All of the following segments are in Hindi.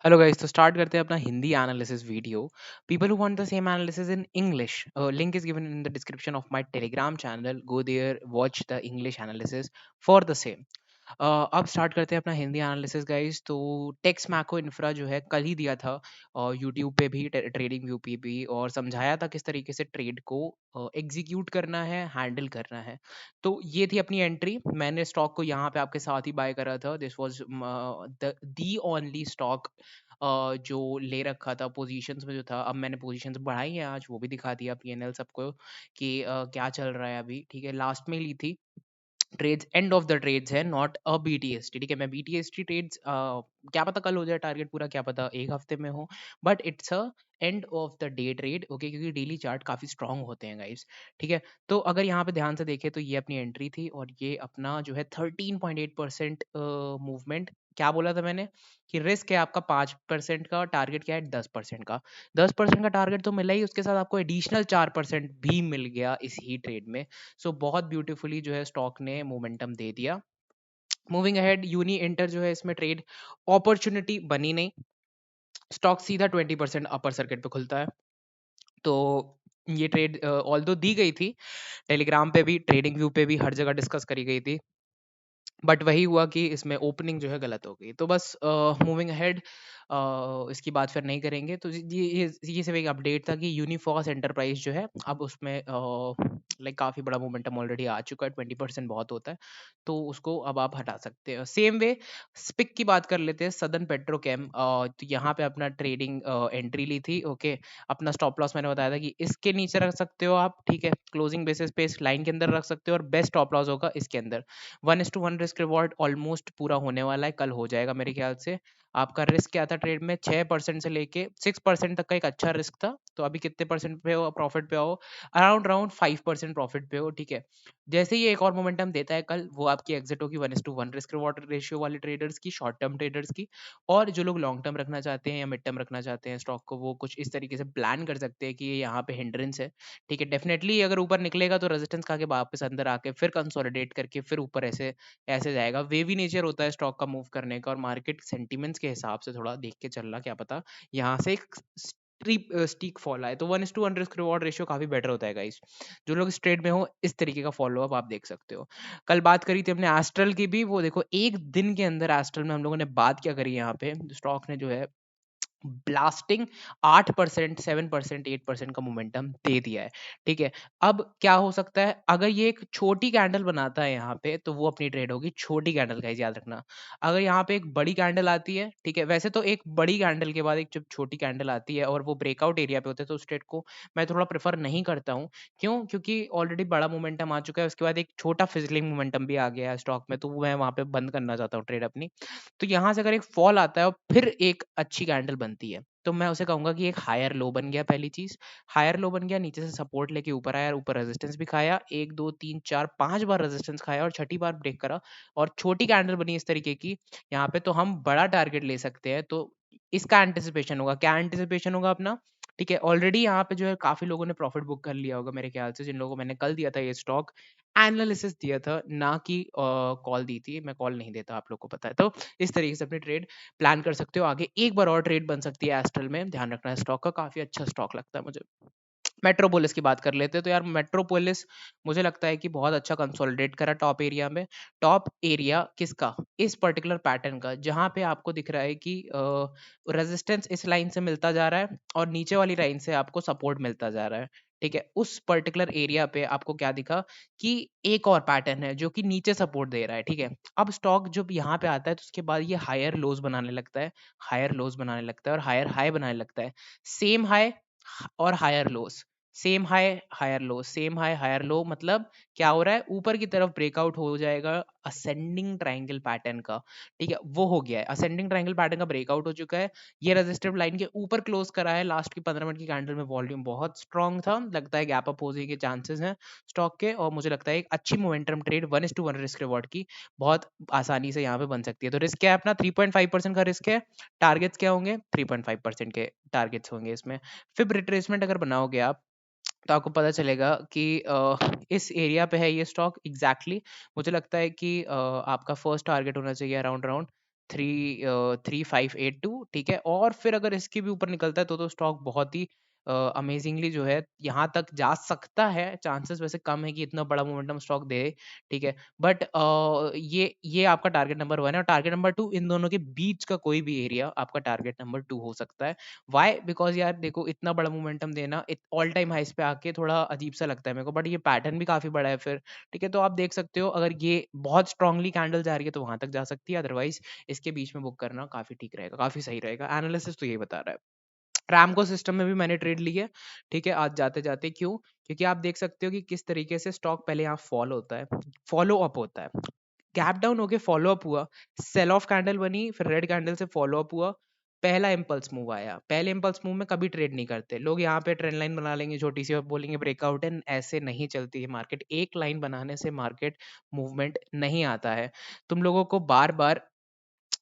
हेलो गाइस, तो स्टार्ट करते हैं अपना Hindi analysis video. People who want the same analysis in English, link is given in the description of my Telegram channel. Go there, watch the English analysis for the same. अब स्टार्ट करते हैं अपना हिंदी एनालिसिस गाइस। तो टेक्स मैको इंफ्रा जो है कल ही दिया था और यूट्यूब पे भी, ट्रेडिंग व्यू पे भी, और समझाया था किस तरीके से ट्रेड को एग्जीक्यूट करना है, हैंडल करना है। तो ये थी अपनी एंट्री। मैंने स्टॉक को यहाँ पे आपके साथ ही बाय करा था। This was the only stock जो ले रखा था पोजीशंस में जो था। अब मैंने पोजीशंस बढ़ाई हैं, आज वो भी दिखा दिया पीएनएल सबको कि क्या चल रहा है अभी। ठीक है, लास्ट में ली थी। Trades end of the trades है, नॉट अ बीटीएसटी। ठीक है, मैं बीटीएसटी ट्रेड्स क्या पता कल हो जाए टारगेट पूरा, क्या पता एक हफ्ते में हो, but it's a and of the day trade. Okay, क्योंकि डेली चार्ट काफी स्ट्रांग होते हैं गाइस। ठीक है, तो अगर यहाँ पे ध्यान से देखें तो ये अपनी एंट्री थी और ये अपना जो है 13.8% मूवमेंट। क्या बोला था मैंने कि रिस्क है आपका 5% का, टारगेट क्या है 10% का। 10% का टारगेट तो मिला ही, उसके साथ आपको एडिशनल 4% भी मिल गया इस ही ट्रेड में। सो बहुत ब्यूटीफुली जो है स्टॉक ने मोमेंटम दे दिया। मूविंग अहेड, यूनी इंटर जो है इसमें ट्रेड अपॉर्चुनिटी बनी नहीं। स्टॉक सीधा 20% अपर सर्किट पे खुलता है। तो ये ट्रेड ऑल्दो दी गई थी, टेलीग्राम पे भी, ट्रेडिंग व्यू पे भी, हर जगह डिस्कस करी गई थी, बट वही हुआ कि इसमें ओपनिंग जो है गलत हो गई। तो बस मूविंग अहेड, इसकी बात फिर नहीं करेंगे। तो ये सिर्फ एक अपडेट था कि यूनिफॉस एंटरप्राइज जो है अब उसमें लाइक काफ़ी बड़ा मोमेंटम ऑलरेडी आ चुका है। 20% बहुत होता है, तो उसको अब आप हटा सकते हैं। सेम वे स्पिक की बात कर लेते हैं, सदर्न पेट्रोकेम। तो यहाँ पे अपना ट्रेडिंग एंट्री ली थी। ओके, अपना स्टॉप लॉस मैंने बताया था कि इसके नीचे रख सकते हो आप। ठीक है, क्लोजिंग बेसिस पे इस लाइन के अंदर रख सकते हो और बेस्ट स्टॉप लॉस होगा इसके अंदर। 1:1 रिस्क रिवॉर्ड ऑलमोस्ट पूरा होने वाला है, कल हो जाएगा मेरे ख्याल से। आपका रिस्क क्या था ट्रेड में, 6% से लेके 6% तक का एक अच्छा रिस्क था। तो अभी कितने परसेंट पे हो प्रॉफिट पे हो, अराउंड अराउंड 5% प्रॉफिट पे हो। ठीक है, जैसे ही एक और मोमेंटम देता है कल, वो आपकी एग्जिट होगी 1:1 रिस्क रिवॉर्ड रेशियो वाले ट्रेडर्स की, शॉर्ट टर्म ट्रेडर्स की। और जो लोग लॉन्ग टर्म रखना चाहते हैं या मिड टर्म रखना चाहते हैं स्टॉक को, वो कुछ इस तरीके से प्लान कर सकते हैं कि ये यहाँ पे हिंड्रेंस है। ठीक है, डेफिनेटली अगर ऊपर निकलेगा तो रेजिस्टेंस खा के वापस अंदर आके फिर कंसोलिडेट करके फिर ऊपर ऐसे ऐसे जाएगा। वेवी नेचर होता है स्टॉक का मूव करने का, और मार्केट सेंटिमेंट्स के हिसाब से थोड़ा देख के चलना, क्या पता यहाँ से एक स्टीक फॉल आए। तो 1:1 रिस्क रिवॉर्ड रेशियो काफी बेटर होता है गाइस। जो लोग इस ट्रेड में हो, इस तरीके का फॉलो अप आप देख सकते हो। कल बात करी थी हमने एस्ट्रल की भी, वो देखो एक दिन के अंदर एस्ट्रल में हम लोगों ने बात क्या करी, यहाँ पे स्टॉक ने जो है ब्लास्टिंग 8%, 7%, 8% का मोमेंटम दे दिया है। ठीक है, अब क्या हो सकता है, अगर ये एक छोटी कैंडल बनाता है यहाँ पे, तो वो अपनी ट्रेड होगी छोटी कैंडल का, याद रखना। अगर यहाँ पे एक बड़ी कैंडल आती है, ठीक है, वैसे तो एक बड़ी कैंडल के बाद एक जब छोटी कैंडल आती है और वो ब्रेकआउट एरिया पे होते हैं, तो उस ट्रेड को मैं थोड़ा प्रेफर नहीं करता हूँ। क्यों? क्योंकि ऑलरेडी बड़ा मोमेंटम आ चुका है, उसके बाद एक छोटा फिजलिंग मोमेंटम भी आ गया है स्टॉक में, तो मैं वहां पे बंद करना चाहता हूँ ट्रेड अपनी। तो यहाँ से अगर एक फॉल आता है और फिर एक अच्छी कैंडल बनती है, तो मैं उसे कहूंगा कि एक हायर लो बन गया। पहली चीज, हायर लो बन गया, नीचे से सपोर्ट लेके ऊपर आया, ऊपर रेजिस्टेंस भी खाया, 1 2 3 4 5 बार रेजिस्टेंस खाया और छठी बार ब्रेक करा, और छोटी कैंडल बनी इस तरीके की। यहाँ पे तो हम बड़ा टारगेट ले सकते हैं। तो इसका एंटिसिपेशन होगा, क्या एंटिसिपेशन होगा अपना। ठीक है, ऑलरेडी यहाँ पे जो है काफी लोगों ने प्रॉफिट बुक कर लिया होगा मेरे ख्याल से, जिन लोगों को मैंने कल दिया था ये स्टॉक एनालिसिस दिया था, ना कि कॉल दी थी। मैं कॉल नहीं देता, आप लोग को पता है। तो इस तरीके से अपनी ट्रेड प्लान कर सकते हो। आगे एक बार और ट्रेड बन सकती है एस्ट्रल में, ध्यान रखना है स्टॉक का, काफी अच्छा स्टॉक लगता है मुझे। मेट्रोपोलिस की बात कर लेते हैं, तो यार मेट्रोपोलिस मुझे लगता है कि बहुत अच्छा कंसोलिडेट करा टॉप एरिया में। टॉप एरिया किसका, इस पर्टिकुलर पैटर्न का, जहां पे आपको दिख रहा है कि रेजिस्टेंस इस लाइन से मिलता जा रहा है और नीचे वाली लाइन से आपको सपोर्ट मिलता जा रहा है। ठीक है, उस पर्टिकुलर एरिया पे आपको क्या दिखा कि एक और पैटर्न है जो कि नीचे सपोर्ट दे रहा है। ठीक है, अब स्टॉक जब यहाँ पे आता है तो उसके बाद ये हायर लोज बनाने लगता है, हायर लोज बनाने लगता है और हायर हाई बनाने लगता है। सेम हाई और higher lows, same high higher low, same high higher low, मतलब क्या हो रहा है, ऊपर की तरफ ब्रेकआउट हो जाएगा असेंडिंग ट्रायंगल पैटर्न का। ठीक है, वो हो गया है, असेंडिंग ट्रायंगल पैटर्न का ब्रेकआउट हो चुका है। ये रेजिस्टिव लाइन के ऊपर क्लोज करा है, लास्ट की 15 मिनट की कैंडल में वॉल्यूम बहुत स्ट्रांग था, लगता है गैप अप होने के चांसेस हैं स्टॉक के, और मुझे लगता है एक अच्छी मोमेंटम ट्रेड 1:1 रिस्क रिवॉर्ड की बहुत आसानी से यहाँ पे बन सकती है। तो रिस्क क्या है अपना, 3.5% का रिस्क है। टारगेट्स क्या होंगे, 3.5% के टारगेट्स होंगे इसमें। फिर रिट्रेसमेंट अगर बनाओगे आप, तो आपको पता चलेगा कि इस एरिया पे है ये स्टॉक एग्जैक्टली। मुझे लगता है कि आपका फर्स्ट टारगेट होना चाहिए अराउंड अराउंड 3582, ठीक है। और फिर अगर इसके भी ऊपर निकलता है तो स्टॉक बहुत ही अमेजिंगली जो है यहाँ तक जा सकता है। चांसेस वैसे कम है कि इतना बड़ा मोमेंटम स्टॉक दे, ठीक है। बट ये आपका टारगेट नंबर 1 है, और टारगेट नंबर 2, इन दोनों के बीच का कोई भी एरिया आपका टारगेट नंबर 2 हो सकता है। व्हाई? बिकॉज यार देखो, इतना बड़ा मोमेंटम देना ऑल टाइम हाइस पे आके थोड़ा अजीब सा लगता है मेरे को, बट ये पैटर्न भी काफी बड़ा है फिर, ठीक है। तो आप देख सकते हो, अगर ये बहुत स्ट्रांगली कैंडल जा रही है तो वहां तक जा सकती है, अदरवाइज इसके बीच में बुक करना काफी ठीक रहेगा, काफी सही रहेगा। एनालिसिस तो यही बता रहा है। रामको सिस्टम में भी मैंने ट्रेड ली है, ठीक है। आज जाते जाते क्यों? क्योंकि आप देख सकते हो कि किस तरीके से स्टॉक पहले यहाँ फॉल होता है, फॉलो अप होता है, गैप डाउन होके फॉलो अप हुआ, सेल ऑफ कैंडल बनी, फिर रेड कैंडल से फॉलो अप हुआ, पहला इंपल्स मूव आया। पहले इंपल्स मूव में कभी ट्रेड नहीं करते लोग, यहाँ पे ट्रेंड लाइन बना लेंगे छोटी सी और बोलेंगे ब्रेकआउट है। ऐसे नहीं चलती है मार्केट, एक लाइन बनाने से मार्केट मूवमेंट नहीं आता है। तुम लोगों को बार बार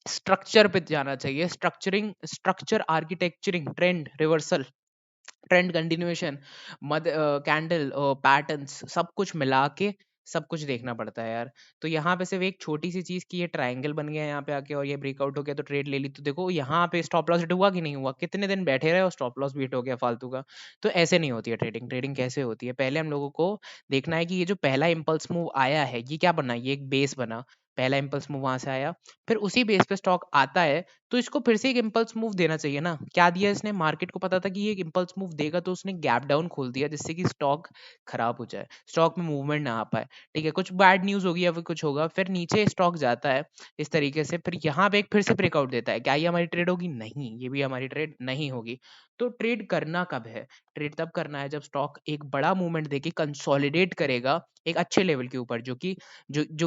स्ट्रक्चर पे जाना चाहिए, structuring, structure आर्किटेक्चरिंग, trend reversal, trend continuation, मद कैंडल पैटर्न्स, सब कुछ मिला के सब कुछ देखना पड़ता है यार। तो यहाँ पे सिर्फ एक छोटी सी चीज की ये ट्रायंगल बन गया यहाँ पे आके और ये ब्रेकआउट हो गया तो ट्रेड ले ली, तो देखो यहाँ पे स्टॉप लॉस हिट हुआ कि नहीं हुआ, कितने दिन बैठे रहे और स्टॉप लॉस भी हिट हो गया फालतू का। तो ऐसे नहीं होती है ट्रेडिंग। ट्रेडिंग कैसे होती है? पहले हम लोगों को देखना है कि ये जो पहला इंपल्स मूव आया है ये क्या बना, ये एक बेस बना, पहला इंपल्स मूव वहां से आया, फिर उसी बेस पे स्टॉक आता है, तो इसको फिर से एक इंपल्स मूव देना चाहिए ना। क्या दिया इसने? मार्केट को पता था कि ये एक इंपल्स मूव देगा तो उसने गैप डाउन खोल दिया जिससे कि स्टॉक खराब हो जाए, स्टॉक में मूवमेंट ना आ पाए, ठीक है। कुछ बैड न्यूज होगी या फिर कुछ होगा, फिर नीचे स्टॉक जाता है इस तरीके से, फिर यहाँ पे एक फिर से ब्रेकआउट देता है। क्या ये हमारी ट्रेड होगी? नहीं, ये भी हमारी ट्रेड नहीं होगी। तो ट्रेड करना कब है? ट्रेड तब करना है जब स्टॉक एक बड़ा मूवमेंट देके कंसोलिडेट करेगा एक अच्छे लेवल के ऊपर, जो कि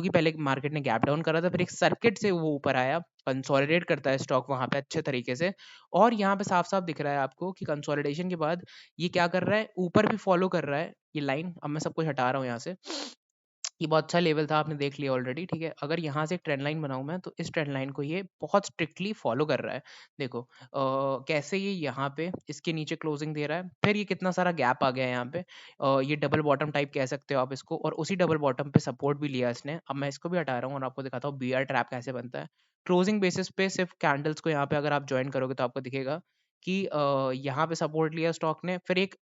पहले मार्केट ने गैप डाउन करा था, फिर एक सर्किट से वो ऊपर आया, कंसोलिडेट करता है स्टॉक वहां पे अच्छे तरीके से। और यहाँ पे साफ साफ दिख रहा है आपको कि कंसोलिडेशन के बाद ये क्या कर रहा है, ऊपर भी फॉलो कर रहा है ये लाइन। अब मैं सब कुछ हटा रहा हूँ यहाँ से, ये बहुत अच्छा लेवल था, आपने देख लिया ऑलरेडी, ठीक है। अगर यहाँ से एक ट्रेंड लाइन बनाऊं मैं, तो इस ट्रेंड लाइन को ये बहुत स्ट्रिक्टली फॉलो कर रहा है। देखो कैसे ये यहाँ पे इसके नीचे क्लोजिंग दे रहा है, फिर ये कितना सारा गैप आ गया है यहाँ पे, ये डबल बॉटम टाइप कह सकते हो आप इसको, और उसी डबल बॉटम पे सपोर्ट भी लिया इसने। अब मैं इसको भी हटा रहा हूँ और आपको दिखाता हूँ BR ट्रैप कैसे बनता है। क्लोजिंग बेसिस पे सिर्फ कैंडल्स को यहाँ पे अगर आप ज्वाइन करोगे तो आपको दिखेगा कि यहाँ पे सपोर्ट लिया स्टॉक ने, फिर एक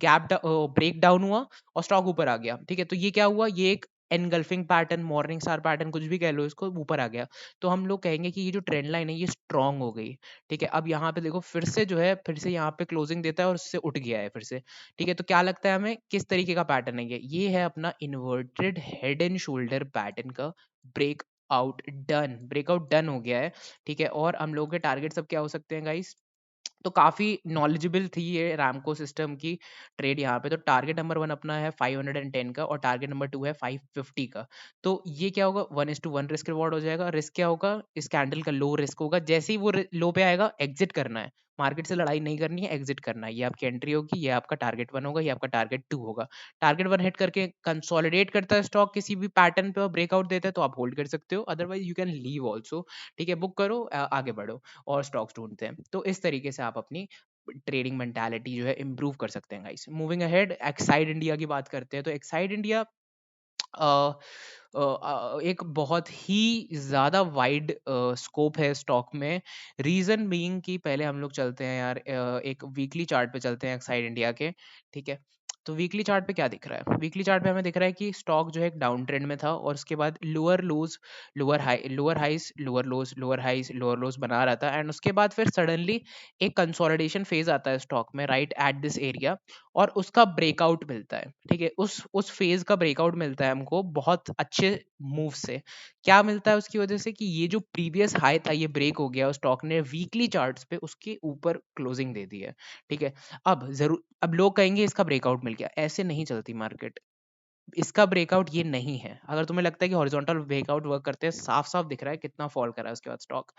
गैप ब्रेक डाउन हुआ और स्टॉक ऊपर आ गया, ठीक है। तो ये क्या हुआ, ये एक engulfing pattern, morning star pattern, कुछ भी कह लो इसको, ऊपर आ गया। तो हम लोग कहेंगे कि ये जो ट्रेंड लाइन है ये स्ट्रांग हो गई, ठीक है। अब यहाँ पे देखो फिर से जो है, फिर से यहाँ पे क्लोजिंग देता है और उससे उठ गया है फिर से, ठीक है। तो क्या लगता है हमें किस तरीके का पैटर्न है ये है अपना inverted head and shoulder pattern का break out done, breakout done हो गया है, ठीक है। और हम लोगों के टारगेट सब क्या हो सकते हैं गाइस? तो काफी नॉलेजेबल थी ये रामको सिस्टम की ट्रेड यहाँ पे। तो टारगेट नंबर 1 अपना है 510 का और टारगेट नंबर 2 है 550 का। तो ये क्या होगा, 1:1 रिस्क रिवॉर्ड हो जाएगा। रिस्क क्या होगा, इस कैंडल का लो रिस्क होगा, जैसे ही वो लो पे आएगा एग्जिट करना है, मार्केट से लड़ाई नहीं करनी है, एग्जिट करना है। ये आपकी एंट्री होगी, ये आपका टारगेट 1 होगा, ये आपका टारगेट 2 होगा। टारगेट 1 हिट करके कंसोलिडेट करता है स्टॉक किसी भी पैटर्न पे और ब्रेकआउट देता है तो आप होल्ड कर सकते हो, otherwise you can leave also, ठीक है। बुक करो, आगे बढ़ो और स्टॉक्स ढूंढते हैं। तो इस तरीके से आप अपनी ट्रेडिंग मेंटालिटी जो है इम्प्रूव कर सकते हैं guys. Moving ahead, Exide India की बात करते हैं। तो एक्साइड इंडिया एक बहुत ही ज़्यादा वाइड स्कोप है स्टॉक में। रीज़न बीइंग कि पहले हम लोग चलते हैं यार, एक वीकली चार्ट पे चलते हैं एक्साइड इंडिया के, ठीक है। तो वीकली चार्ट पे क्या दिख रहा है? वीकली चार्ट पे हमें दिख रहा है कि स्टॉक जो है एक डाउन ट्रेंड में था और उसके बाद lower lows, lower high, lower highs, lower lows, lower highs, lower lows बना रहा था, एंड उसके बाद फिर सडनली एक कंसोलिडेशन फेज आता है स्टॉक में राइट एट दिस एरिया, और उसका ब्रेकआउट मिलता है, ठीक है। उस फेज का ब्रेकआउट मिलता है हमको बहुत अच्छे मूव से। क्या मिलता है उसकी वजह से कि ये जो प्रीवियस हाई था ये ब्रेक हो गया और स्टॉक ने वीकली चार्ट्स पे उसके ऊपर क्लोजिंग दे दी है, ठीक है। अब लोग कहेंगे इसका ब्रेकआउट मिल गया, ऐसे नहीं चलती मार्केट। इसका ब्रेकआउट ये नहीं है। अगर तुम्हें लगता है कि हॉरिजॉन्टल ब्रेकआउट वर्क करते हैं, साफ साफ दिख रहा है कितना फॉल करा है उसके बाद स्टॉक।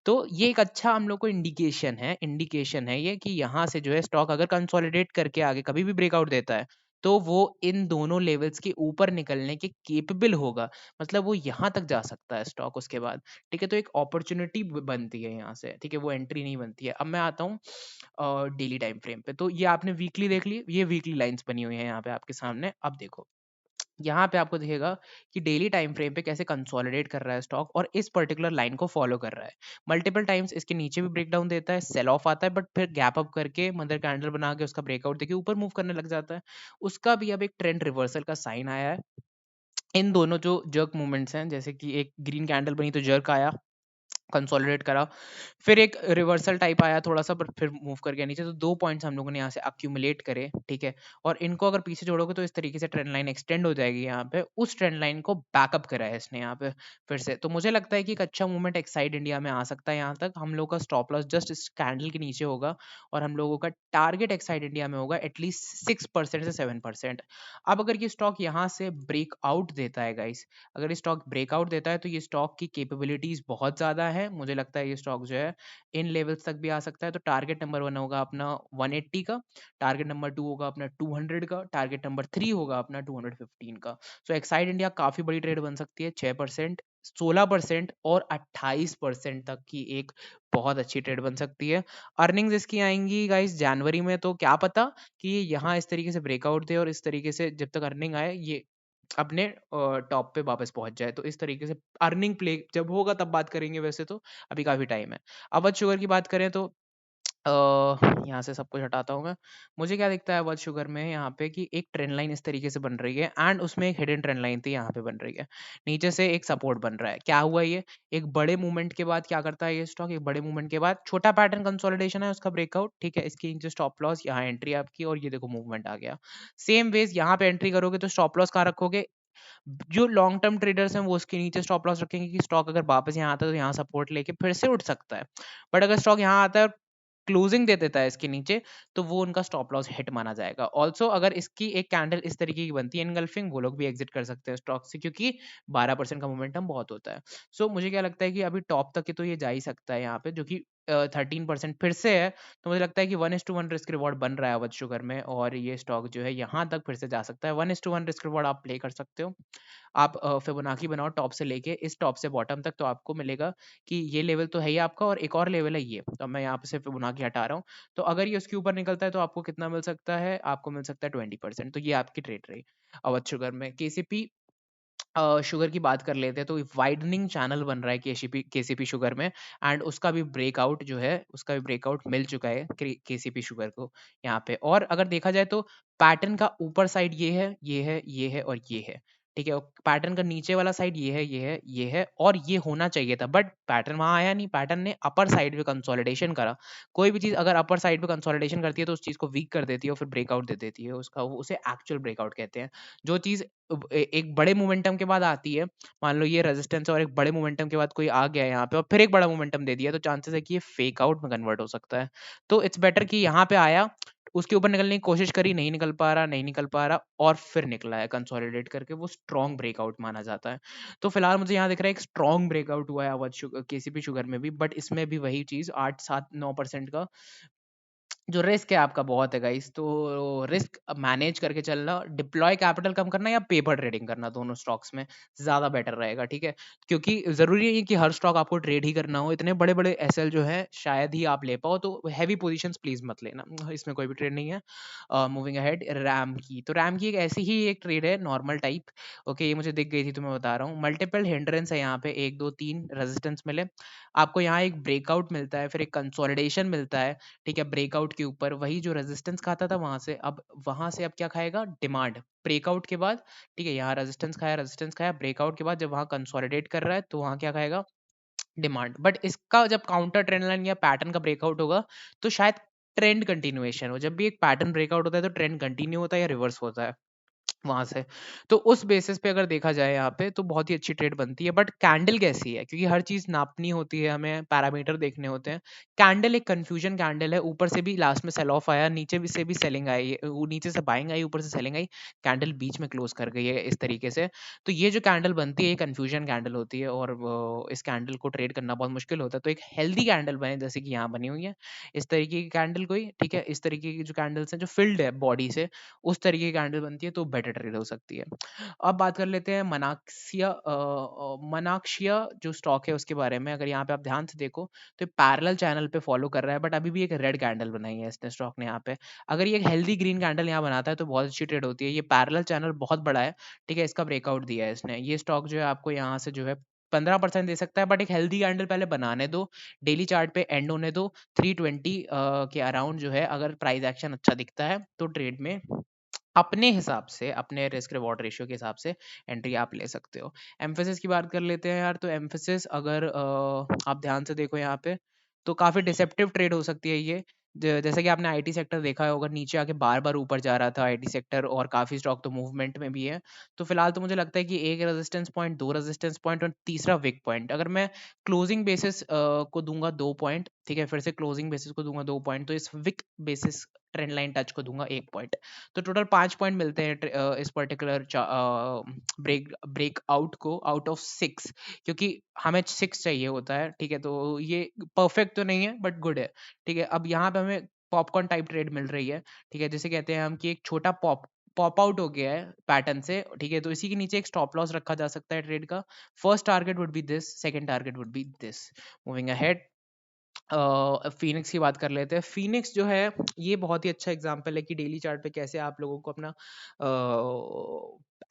तो ये एक अच्छा हम लोग को इंडिकेशन है ये कि यहाँ से जो है स्टॉक अगर कंसोलिडेट करके आगे कभी भी ब्रेकआउट देता है तो वो इन दोनों लेवल्स के ऊपर निकलने के केपेबल होगा, मतलब वो यहाँ तक जा सकता है स्टॉक उसके बाद, ठीक है। तो एक अपॉर्चुनिटी बनती है यहाँ से, ठीक है, वो एंट्री नहीं बनती है। अब मैं आता हूँ डेली टाइम फ्रेम पे। तो ये आपने वीकली देख ली, ये वीकली लाइंस बनी हुई है यहाँ पे आपके सामने। अब देखो यहाँ पे आपको दिखेगा कि डेली टाइम फ्रेम पे कैसे कंसोलिडेट कर रहा है स्टॉक और इस पर्टिकुलर लाइन को फॉलो कर रहा है। मल्टीपल टाइम्स इसके नीचे भी ब्रेकडाउन देता है, सेल ऑफ आता है, बट फिर गैप अप करके मदर कैंडल बना के उसका ब्रेकआउट देखिए ऊपर मूव करने लग जाता है। उसका भी अब एक ट्रेंड रिवर्सल का साइन आया है। इन दोनों जो जर्क मूवमेंट्स हैं, जैसे कि एक ग्रीन कैंडल बनी तो जर्क आया, कंसोलिडेट करा, फिर एक रिवर्सल टाइप आया थोड़ा सा, पर फिर मूव कर गया नीचे। तो 2 पॉइंट्स हम लोगों ने यहाँ से एक्यूमुलेट करे, ठीक है? और इनको अगर पीछे जोड़ोगे तो इस तरीके से ट्रेंड लाइन एक्सटेंड हो जाएगी यहाँ पे। उस ट्रेंड लाइन को बैकअप करा है इसने यहाँ पे फिर से। तो मुझे लगता है कि एक अच्छा मूवमेंट एक्साइड इंडिया में आ सकता है यहाँ तक। हम लोग का स्टॉप लॉस जस्ट इस कैंडल के नीचे होगा और हम लोगों का टारगेट एक्साइड इंडिया में होगा एटलीस्ट 6% से 7%। अब अगर ये स्टॉक यहाँ से ब्रेकआउट देता है गाइस, अगर ये स्टॉक ब्रेकआउट देता है तो ये स्टॉक की कैपेबिलिटीज बहुत ज़्यादा है। मुझे लगता है ये स्टॉक जो है इन लेवल्स तक भी आ सकता है। तो टारगेट नंबर 1 होगा अपना 180 का, टारगेट नंबर 2 होगा अपना 200 का, टारगेट नंबर 3 होगा अपना 215 का। सो एक्साइड इंडिया काफ़ी बड़ी ट्रेड बन सकती है। 6%, 16% और 28% तक की एक बहुत अच्छी ट्रेड बन सकती है। अर्निंग्स इसकी आएंगी गाइस जनवरी में, तो क्या पता कि ये यहाँ इस तरीके से ब्रेकआउट दे और इस तरीके से जब तक अर्निंग आए ये अपने टॉप पे वापस पहुंच जाए। तो इस तरीके से अर्निंग प्ले जब होगा तब बात करेंगे, वैसे तो अभी काफी टाइम है। अवध शुगर की बात करें तो अ, यहाँ से सब कुछ हटाता हूँ मैं। मुझे क्या दिखता है अवध शुगर में यहाँ पे कि एक ट्रेंड लाइन इस तरीके से बन रही है एंड उसमें एक हिडन ट्रेंड लाइन थी यहाँ पे बन रही है। नीचे से एक सपोर्ट बन रहा है। क्या हुआ ये? एक बड़े मूवमेंट के बाद क्या करता है ये स्टॉक? एक बड़े मूवमेंट के बाद छोटा पैटर्न कंसोलिडेशन है उसका ब्रेकआउट, ठीक है? इसकी नीचे स्टॉप लॉस, यहाँ एंट्री आपकी, और ये देखो मूवमेंट आ गया। सेम वेज यहाँ पे एंट्री करोगे तो स्टॉप लॉस कहाँ रखोगे? जो लॉन्ग टर्म ट्रेडर्स हैं वो उसके नीचे स्टॉप लॉस रखेंगे कि स्टॉक अगर वापस यहाँ आता है तो यहाँ सपोर्ट लेके फिर से उठ सकता है। बट अगर स्टॉक यहाँ आता है और क्लोजिंग दे देता है इसके नीचे, तो वो उनका स्टॉप लॉस हिट माना जाएगा। ऑल्सो अगर इसकी एक कैंडल इस तरीके की बनती है इनगल्फिंग, वो लोग भी एग्जिट कर सकते हैं स्टॉक से, क्योंकि 12% का मोमेंटम बहुत होता है। सो मुझे क्या लगता है कि अभी टॉप तक के तो ये जा ही सकता है यहाँ पे, जो कि 13% फिर से है। तो मुझे लगता है कि 1:1 रिस्क रिवॉर्ड बन रहा है अवध शुगर में, और ये स्टॉक जो है यहाँ तक फिर से जा सकता है। 1:1 रिस्क रिवॉर्ड आप प्ले कर सकते हो। आप फिबोनाची बनाओ टॉप से लेके, इस टॉप से बॉटम तक, तो आपको मिलेगा कि ये लेवल तो है ही आपका और एक और लेवल है ये। तो मैं यहाँ पे से फिबोनाची हटा रहा हूँ। तो अगर ये उसके ऊपर निकलता है तो आपको कितना मिल सकता है? आपको मिल सकता है 20%। तो ये आपकी ट्रेड रही अवध शुगर में। केसीपी शुगर की बात कर लेते हैं तो वाइडनिंग चैनल बन रहा है केसीपी केसीपी शुगर में, एंड उसका भी ब्रेकआउट जो है, उसका भी ब्रेकआउट मिल चुका है केसीपी शुगर को यहाँ पे। और अगर देखा जाए तो पैटर्न का ऊपर साइड ये है, ये है, ये है और ये है, ठीक है? और पैटर्न का नीचे वाला साइड ये है, ये है, ये है, और ये होना चाहिए था, बट पैटर्न वहां आया नहीं। पैटर्न ने अपर साइड पे कंसोलिडेशन करा। कोई भी चीज अगर अपर साइड पे कंसोलिडेशन करती है तो उस चीज को वीक कर देती है और फिर ब्रेकआउट दे देती है उसका, वो उसे एक्चुअल ब्रेकआउट कहते हैं। जो चीज एक बड़े मोमेंटम के बाद आती है, मान लो ये रेजिस्टेंस और एक बड़े मोमेंटम के बाद कोई आ गया यहाँ पे और फिर एक बड़ा मोमेंटम दे दिया, तो चांसेस है कि ये फेक आउट में कन्वर्ट हो सकता है। तो इट्स बेटर कि यहाँ पे आया, उसके ऊपर निकलने की कोशिश करी, नहीं निकल पा रहा, नहीं निकल पा रहा, और फिर निकला है कंसोलिडेट करके, वो स्ट्रॉन्ग ब्रेकआउट माना जाता है। तो फिलहाल मुझे यहाँ दिख रहा है एक स्ट्रॉन्ग ब्रेकआउट हुआ है अवध शुगर केसीपी शुगर में भी, बट इसमें भी वही चीज 8 7 9% का जो रिस्क है आपका बहुत है गाइस। तो रिस्क मैनेज करके चलना, डिप्लॉय कैपिटल कम करना या पेपर ट्रेडिंग करना, दोनों स्टॉक्स में ज़्यादा बेटर रहेगा, ठीक है? क्योंकि ज़रूरी नहीं है कि हर स्टॉक आपको ट्रेड ही करना हो। इतने बड़े बड़े एसएल जो है शायद ही आप ले पाओ, तो हैवी पोजीशंस प्लीज मत लेना, इसमें कोई भी ट्रेड नहीं है। मूविंग अहेड, रैम की, तो रैम की एक ऐसी ही एक ट्रेड है नॉर्मल टाइप। ओके, ये मुझे दिख गई थी तो मैं बता रहा हूँ। मल्टीपल हिंड्रेंस है यहाँ पे, 1 2 3 रेजिस्टेंस मिले आपको, यहाँ एक ब्रेकआउट मिलता है, फिर एक कंसोलिडेशन मिलता है, ठीक है? ब्रेकआउट के ऊपर वही जो रेजिस्टेंस खाता था वहां से, अब वहां से अब क्या खाएगा? डिमांड। ब्रेकआउट के बाद, ठीक है, यहाँ रेजिस्टेंस खाया, ब्रेकआउट के बाद जब वहां कंसोलिडेट कर रहा है तो वहां क्या खाएगा? डिमांड। बट इसका जब काउंटर ट्रेंड लाइन या पैटर्न का ब्रेकआउट होगा तो शायद ट्रेंड कंटिन्यूएशन हो। जब भी एक पैटर्न ब्रेकआउट होता है तो ट्रेंड कंटिन्यू होता है या रिवर्स होता है वहाँ से। तो उस बेसिस पे अगर देखा जाए यहाँ पे तो बहुत ही अच्छी ट्रेड बनती है। बट कैंडल कैसी है? क्योंकि हर चीज़ नापनी होती है, हमें पैरामीटर देखने होते हैं। कैंडल एक कन्फ्यूजन कैंडल है, ऊपर से भी लास्ट में सेल ऑफ आया, नीचे भी से भी सेलिंग आई है, नीचे से बाइंग आई, ऊपर से सेलिंग आई, कैंडल बीच में क्लोज कर गई है इस तरीके से। तो ये जो कैंडल बनती है ये कन्फ्यूजन कैंडल होती है, और इस कैंडल को ट्रेड करना बहुत मुश्किल होता है। तो एक हेल्दी कैंडल बने जैसे कि यहाँ बनी हुई है इस तरीके की कैंडल कोई, ठीक है? इस तरीके की जो कैंडल्स हैं जो फिल्ड है बॉडी से, उस तरीके की कैंडल बनती है तो बेटर ट्रेड हो सकती है। अब बात कर लेते हैं मनाक्सिया जो स्टॉक है उसके बारे में। अगर यहाँ पे आप ध्यान से देखो तो पैरेलल चैनल पे फॉलो कर रहा है, बट अभी भी एक रेड कैंडल बनाई है इसने स्टॉक ने यहाँ पे। अगर ये एक हेल्दी ग्रीन कैंडल यहाँ बनाता है तो बहुत अच्छी ट्रेड होती है। ये पैरेलल चैनल बहुत बड़ा है, ठीक है, इसका ब्रेकआउट दिया है इसने। ये स्टॉक जो है आपको यहाँ से जो है 15% दे सकता है, बट एक हेल्दी कैंडल पहले बनाने दो, डेली चार्ट पे एंड होने दो 320 के अराउंड जो है। अगर प्राइस एक्शन अच्छा दिखता है तो ट्रेड में अपने हिसाब से, अपने रिस्क रिवॉर्ड रेशियो के हिसाब से एंट्री आप ले सकते हो। एम्फेसिस की बात कर लेते हैं यार। तो एम्फेसिस अगर आप ध्यान से देखो यहाँ पे तो काफी डिसेप्टिव ट्रेड हो सकती है ये। जैसे कि आपने आईटी सेक्टर देखा होगा, नीचे आके बार बार ऊपर जा रहा था आईटी सेक्टर, और काफी स्टॉक तो मूवमेंट में भी है। तो फिलहाल तो मुझे लगता है कि एक रेजिस्टेंस पॉइंट, दो रेजिस्टेंस पॉइंट और तीसरा वीक पॉइंट। अगर मैं क्लोजिंग बेसिस को दूंगा 2 पॉइंट, ठीक है, फिर से क्लोजिंग बेसिस को दूंगा 2 पॉइंट, तो इस week basis trend line touch को दूंगा 1 पॉइंट। तो टोटल 5 पॉइंट मिलते हैं इस पर्टिकुलर ब्रेकआउट को आउट ऑफ 6, क्योंकि हमें 6 चाहिए होता है, ठीक है। तो ये परफेक्ट तो नहीं है बट गुड है, ठीक है। अब यहाँ पे हमें पॉपकॉर्न टाइप ट्रेड मिल रही है, ठीक है, जिसे कहते हैं हम कि एक छोटा पॉप आउट हो गया है पैटर्न से, ठीक है। तो इसी के नीचे एक स्टॉप लॉस रखा जा सकता है ट्रेड का। First target would be this, second target would be this. Moving ahead, Phoenix की बात कर लेते हैं। फिनिक्स जो है ये बहुत ही अच्छा एग्जांपल है कि डेली चार्ट पे कैसे आप लोगों को अपना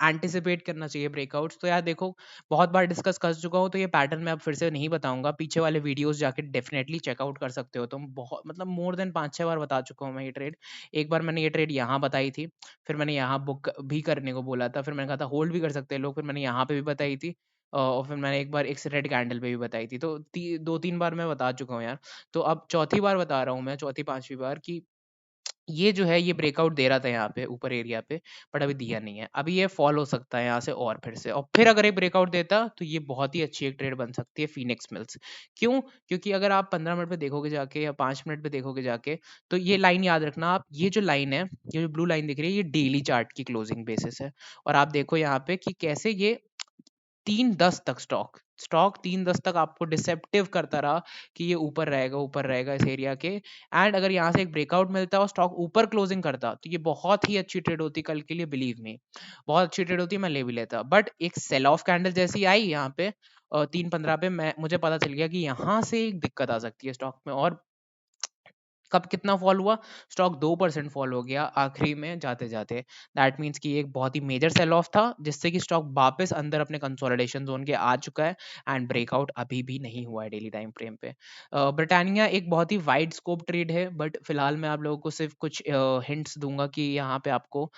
एंटिसिपेट करना चाहिए ब्रेकआउट्स। तो यार देखो, बहुत बार डिस्कस कर चुका हूँ, तो ये पैटर्न मैं अब फिर से नहीं बताऊंगा। पीछे वाले वीडियोस जाके डेफिनेटली चेकआउट कर सकते हो तुम। बहुत मतलब मोर देन 5-6 बार बता चुका हूँ मैं ये ट्रेड। एक बार मैंने ये ट्रेड यहाँ बताई थी, फिर मैंने यहाँ बुक भी करने को बोला था, फिर मैंने कहा था होल्ड भी कर सकते हैं लोग, फिर मैंने यहाँ पे भी बताई थी, और फिर मैंने एक बार एक रेड कैंडल पे भी बताई थी। तो 2-3 बार मैं बता चुका हूँ यार। तो अब चौथी बार बता रहा हूँ मैं, चौथी पांचवी बार, कि ये जो है ये ब्रेकआउट दे रहा था यहाँ पे ऊपर एरिया पे, बट अभी दिया नहीं है। अभी ये फॉल हो सकता है यहाँ से और फिर से, और फिर अगर एक ब्रेकआउट देता तो ये बहुत ही अच्छी एक ट्रेड बन सकती है फिनिक्स मिल्स। क्यों? क्योंकि अगर आप 15 मिनट पे देखोगे जाके या 5 मिनट पे देखोगे जाके, तो ये लाइन याद रखना आप, ये जो लाइन है, ये जो ब्लू लाइन दिख रही है, ये डेली चार्ट की क्लोजिंग बेसिस है। और आप देखो यहाँ पे कि कैसे ये 3:10 तक स्टॉक स्टॉक 3:10 तक आपको डिसेप्टिव करता रहा कि ये ऊपर रहेगा, ऊपर रहेगा इस एरिया के। एंड अगर यहाँ से एक ब्रेकआउट मिलता और स्टॉक ऊपर क्लोजिंग करता तो ये बहुत ही अच्छी ट्रेड होती कल के लिए, बिलीव मी, बहुत अच्छी ट्रेड होती, मैं ले भी लेता। बट एक सेल ऑफ कैंडल जैसी आई यहाँ पे 3:15 पे, मैं मुझे पता चल गया कि यहाँ से एक दिक्कत आ सकती है स्टॉक में। और कब कितना फॉल हुआ? स्टॉक 2% फॉल हो गया आखिरी में जाते जाते। दैट मीन्स कि एक बहुत ही मेजर सेल ऑफ था, जिससे कि स्टॉक वापस अंदर अपने कंसोलिडेशन जोन के आ चुका है। एंड ब्रेकआउट अभी भी नहीं हुआ है डेली टाइम फ्रेम पे। ब्रिटानिया एक बहुत ही वाइड स्कोप ट्रेड है, बट फिलहाल मैं आप लोगों को सिर्फ कुछ हिंट्स दूंगा कि यहाँ पे आपको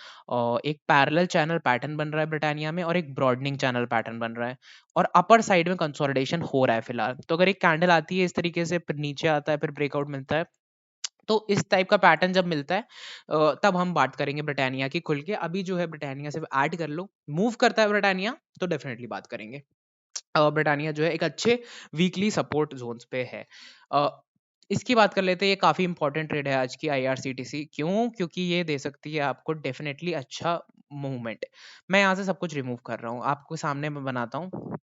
एक पैरेलल चैनल पैटर्न बन रहा है ब्रिटानिया में, और एक ब्रॉडनिंग चैनल पैटर्न बन रहा है, और अपर साइड में कंसोलिडेशन हो रहा है फिलहाल। तो अगर एक कैंडल आती है इस तरीके से, फिर नीचे आता है, फिर ब्रेकआउट मिलता है, तो इस टाइप का पैटर्न जब मिलता है तब हम बात करेंगे ब्रिटानिया की खुल के। अभी जो है ब्रिटानिया से ऐड कर लो, मूव करता है ब्रिटानिया तो डेफिनेटली बात करेंगे। ब्रिटानिया जो है एक अच्छे वीकली सपोर्ट जोन्स पे है। अ, इसकी बात कर लेते हैं। ये काफी इंपॉर्टेंट ट्रेड है आज की आईआरसीटीसी। क्यों? क्योंकि ये दे सकती है आपको डेफिनेटली अच्छा मूवमेंट। मैं यहाँ से सब कुछ रिमूव कर रहा हूँ, आपको सामने मैं बनाता हूँ।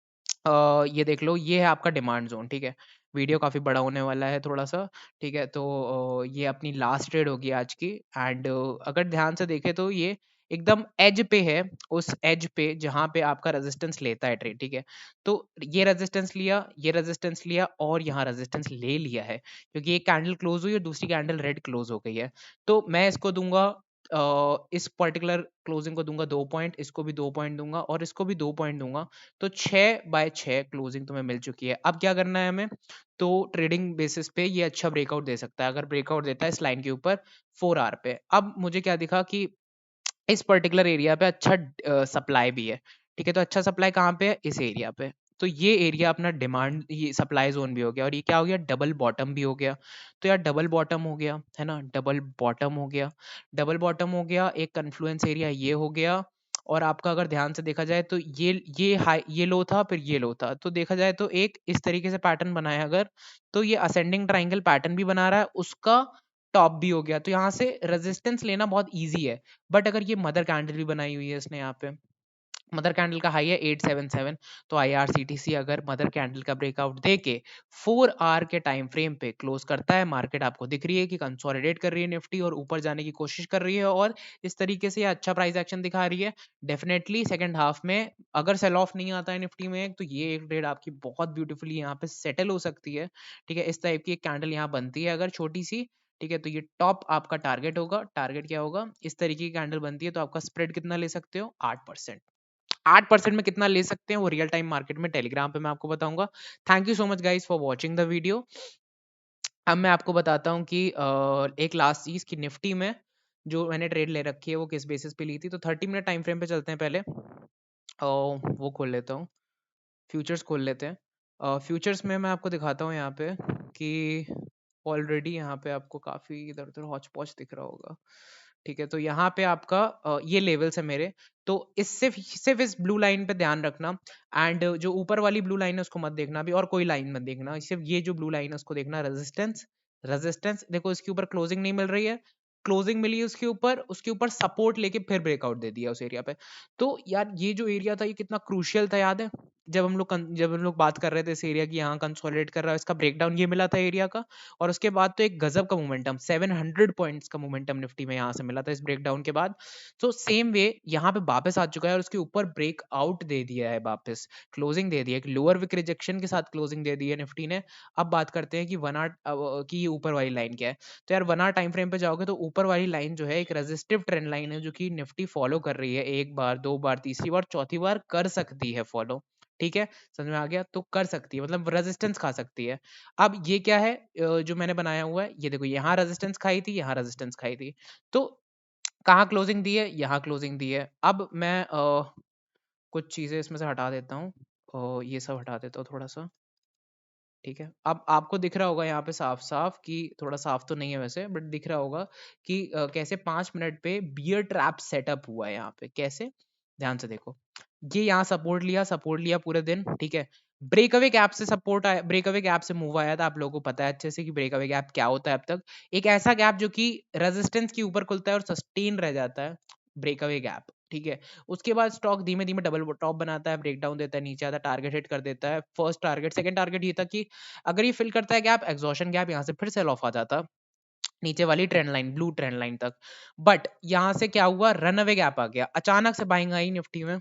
ये देख लो, ये है आपका डिमांड जोन, ठीक है। वीडियो काफी बड़ा होने वाला है थोड़ा सा, ठीक है। तो ये अपनी लास्ट ट्रेड होगी आज की। एंड अगर ध्यान से देखें तो ये एकदम एज पे है, उस एज पे जहां पे आपका रेजिस्टेंस लेता है ट्रेड, ठीक है। तो ये रेजिस्टेंस लिया, ये रेजिस्टेंस लिया, और यहाँ रेजिस्टेंस ले लिया है, क्योंकि एक कैंडल क्लोज हुई और दूसरी कैंडल रेड क्लोज हो गई है। तो मैं इसको दूंगा इस पर्टिकुलर क्लोजिंग को दूंगा 2 पॉइंट, इसको भी 2 पॉइंट दूंगा, और इसको भी 2 पॉइंट दूंगा। तो 6/6 क्लोजिंग तुम्हें मिल चुकी है। अब क्या करना है हमें? तो ट्रेडिंग बेसिस पे ये अच्छा ब्रेकआउट दे सकता है, अगर ब्रेकआउट देता है इस लाइन के ऊपर 4 आवर पे। अब मुझे क्या दिखा कि इस पर्टिकुलर एरिया पे अच्छा सप्लाई भी है, ठीक है। तो अच्छा सप्लाई कहाँ पे है? इस एरिया पे। तो ये एरिया अपना डिमांड, ये सप्लाई जोन भी हो गया, और ये क्या हो गया? डबल बॉटम भी हो गया। तो यार डबल बॉटम हो गया है ना, डबल बॉटम हो गया, डबल बॉटम हो गया, एक कन्फ्लुएंस एरिया ये हो गया। और आपका अगर ध्यान से देखा जाए तो ये हाई, ये लो था, फिर ये लो था। तो देखा जाए तो एक इस तरीके से पैटर्न बनाया अगर, तो ये असेंडिंग ट्राइंगल पैटर्न भी बना रहा है, उसका टॉप भी हो गया। तो यहाँ से रेजिस्टेंस लेना बहुत ईजी है। बट अगर ये मदर कैंडल भी बनाई हुई है इसने यहाँ पे, मदर कैंडल का हाई है 877, तो आईआरसीटीसी अगर मदर कैंडल का ब्रेकआउट देके 4 आवर के टाइम फ्रेम पे क्लोज करता है, मार्केट आपको दिख रही है कि कंसोलिडेट कर रही है निफ्टी और ऊपर जाने की कोशिश कर रही है और इस तरीके से ये अच्छा प्राइस एक्शन दिखा रही है, डेफिनेटली सेकंड हाफ में अगर सेल ऑफ नहीं आता है निफ्टी में तो ये एक ट्रेड आपकी बहुत ब्यूटीफुली यहाँ पे सेटल हो सकती है। ठीक है, इस टाइप की एक कैंडल यहाँ बनती है अगर छोटी सी। ठीक है, तो ये टॉप आपका टारगेट होगा। टारगेट क्या होगा, इस तरीके की कैंडल बनती है तो आपका स्प्रेड कितना ले सकते हो, 8%। 8% में कितना ले सकते हैं वो रियल टाइम मार्केट में टेलीग्राम पे मैं आपको बताऊंगा। Thank you so much guys for watching the video. अब मैं आपको बताता हूँ कि एक लास्ट चीज की निफ्टी में जो मैंने ट्रेड ले रखी है वो किस बेसिस पे ली थी। तो 30 मिनट टाइम फ्रेम पे चलते हैं पहले और वो खोल लेता हूँ, फ्यूचर्स खोल लेते हैं। फ्यूचर्स में मैं आपको दिखाता हूँ यहाँ पे कि ऑलरेडी यहाँ पे आपको काफ़ी इधर उधर हौच पौच दिख रहा होगा। ठीक है, तो यहाँ पे आपका ये लेवल्स है मेरे। तो इस सिर्फ इस ब्लू लाइन पे ध्यान रखना एंड जो ऊपर वाली ब्लू लाइन है उसको मत देखना अभी और कोई लाइन मत देखना, सिर्फ ये जो ब्लू लाइन है उसको देखना। रेजिस्टेंस, रेजिस्टेंस देखो इसके ऊपर क्लोजिंग नहीं मिल रही है, क्लोजिंग मिली है उसके ऊपर सपोर्ट लेके फिर ब्रेकआउट दे दिया उस एरिया पे। तो यार ये जो एरिया था ये कितना क्रूशियल था, याद है जब हम लोग बात कर रहे थे इस एरिया की, यहाँ कंसोलिडेट कर रहा है, इसका ब्रेकडाउन ये मिला था एरिया का। और उसके बाद तो एक गजब का मोमेंटम 700 पॉइंट्स का मोमेंटम निफ्टी में यहाँ से मिला था इस ब्रेकडाउन के बाद। तो सेम वे यहाँ पे वापस आ चुका है और उसके ऊपर ब्रेकआउट दे दिया है, वापस क्लोजिंग दे दिया, एक लोअर विक रिजेक्शन के साथ क्लोजिंग दे दी है निफ्टी ने। अब बात करते हैं कि 1 आवर की ऊपर वाली लाइन क्या है। तो यार 1 आवर टाइम फ्रेम पे जाओगे तो ऊपर वाली लाइन जो है एक रेजिस्टिव ट्रेंड लाइन है जो कि निफ्टी फॉलो कर रही है, एक बार, दो बार, तीसरी बार, चौथी बार कर सकती है फॉलो। ठीक है, समझ में आ गया, तो कर सकती है मतलब रेजिस्टेंस खा सकती है। अब ये क्या है जो मैंने बनाया हुआ है, ये देखो यहाँ रेजिस्टेंस खाई थी, यहाँ रेजिस्टेंस खाई थी, तो कहाँ क्लोजिंग दी है, यहाँ क्लोजिंग दी है। अब मैं कुछ चीजें इसमें से हटा देता हूँ, ये सब हटा देता हूँ थोड़ा सा। ठीक है, अब आपको दिख रहा होगा यहाँ पे साफ साफ कि, थोड़ा साफ तो नहीं है वैसे बट दिख रहा होगा कि कैसे 5 मिनट पे बियर ट्रैप सेटअप हुआ है यहाँ पे, कैसे, ध्यान से देखो। ये यहाँ सपोर्ट लिया पूरे दिन। ठीक है, ब्रेकअवे गैप से सपोर्ट आया, ब्रेकअवे गैप से मूव आया था, आप लोगों को पता है अच्छे से कि ब्रेकअवे गैप क्या होता है। अब तक एक ऐसा गैप जो कि रेजिस्टेंस के ऊपर खुलता है और सस्टेन रह जाता है, ब्रेकअवे गैप। ठीक है, उसके बाद स्टॉक धीमे धीमे डबल टॉप बनाता है, ब्रेकडाउन देता है, नीचे आता है, टारगेट हिट कर देता है। फर्स्ट टारगेट, सेकंड टारगेट ये था कि अगर ये फिल करता है गैप, एग्जॉशन गैप, यहाँ से फिर सेल ऑफ आ जाता नीचे वाली trend line, blue trend line तक। बट यहाँ से क्या हुआ, रन अवे गैप आ गया, अचानक से बाइंग आई निफ्टी में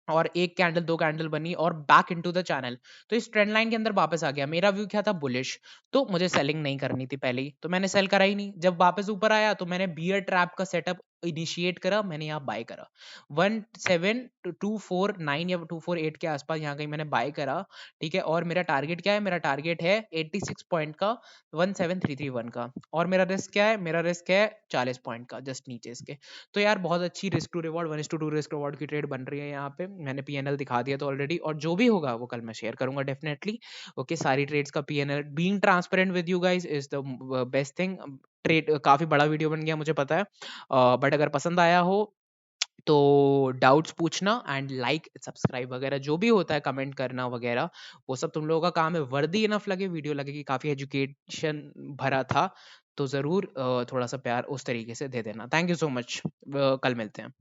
और एक कैंडल, दो कैंडल बनी और बैक इनटू द चैनल। तो इस ट्रेंड लाइन के अंदर वापस आ गया। मेरा व्यू क्या था, बुलिश, तो मुझे सेलिंग नहीं करनी थी पहले ही, तो मैंने सेल करा ही नहीं। जब वापस ऊपर आया तो मैंने बियर ट्रैप का सेटअप इनिशिएट करा, मैंने यहाँ बाय करा 17249 या 248 के आसपास, यहाँ कहीं मैंने बाय करा। ठीक है, और मेरा टारगेट क्या है, मेरा टारगेट है 86 पॉइंट का, 17331 का। और मेरा रिस्क क्या है, मेरा रिस्क है 40 पॉइंट का, जस्ट नीचे इसके। तो यार बहुत अच्छी risk to reward, 1:2 risk reward की ट्रेड बन रही है यहाँ पे। मैंने पीएनएल दिखा दिया तो ऑलरेडी, और जो भी होगा वो कल मैं शेयर करूंगा डेफिनेटली। ओके, सारी ट्रेड्स का PNL, being transparent with you guys is the best thing. Trade काफी बड़ा वीडियो बन गया मुझे पता है, बट अगर पसंद आया हो तो डाउट्स पूछना एंड लाइक सब्सक्राइब वगैरह जो भी होता है, कमेंट करना वगैरह, वो सब तुम लोगों का काम है। वर्दी इनफ लगे, वीडियो लगे कि काफी एजुकेशन भरा था, तो जरूर थोड़ा सा प्यार उस तरीके से दे देना। थैंक यू सो मच, कल मिलते हैं।